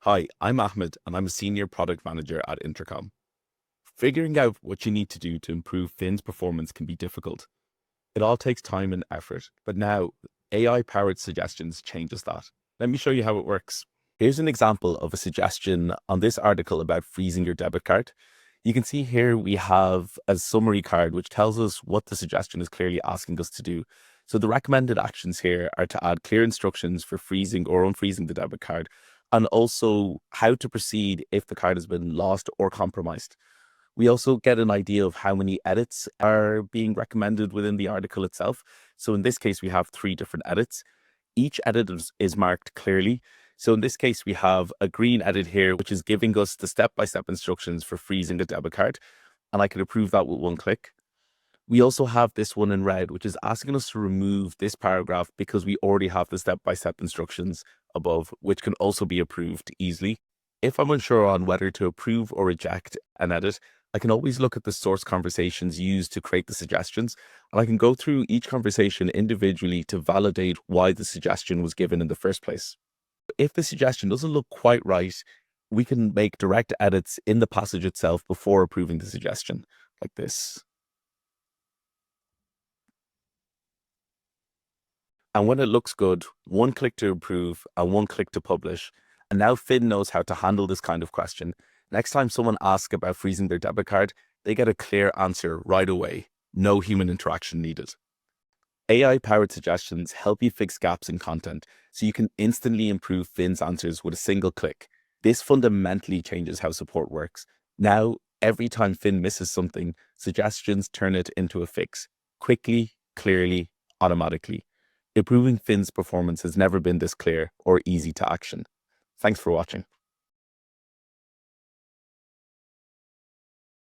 Hi, I'm Ahmad, and I'm a senior product manager at Intercom. Figuring out what you need to do to improve Finn's performance can be difficult. It all takes time and effort, but now AI-powered suggestions changes that. Let me show you how it works. Here's an example of a suggestion on this article about freezing your debit card. You can see here we have a summary card which tells us what the suggestion is clearly asking us to do. So the recommended actions here are to add clear instructions for freezing or unfreezing the debit card, and also how to proceed if the card has been lost or compromised. We also get an idea of how many edits are being recommended within the article itself. So in this case, we have 3 different edits. Each edit is marked clearly. So in this case, we have a green edit here, which is giving us the step-by-step instructions for freezing the debit card. And I can approve that with one click. We also have this one in red, which is asking us to remove this paragraph because we already have the step-by-step instructions above, which can also be approved easily. If I'm unsure on whether to approve or reject an edit, I can always look at the source conversations used to create the suggestions, and I can go through each conversation individually to validate why the suggestion was given in the first place. If the suggestion doesn't look quite right, we can make direct edits in the passage itself before approving the suggestion, like this. And when it looks good, one click to approve and one click to publish. And now Finn knows how to handle this kind of question. Next time someone asks about freezing their debit card, they get a clear answer right away. No human interaction needed. AI-powered suggestions help you fix gaps in content, so you can instantly improve Finn's answers with a single click. This fundamentally changes how support works. Now, every time Finn misses something, suggestions turn it into a fix, quickly, clearly, automatically. Improving Finn's performance has never been this clear or easy to action. Thanks for watching.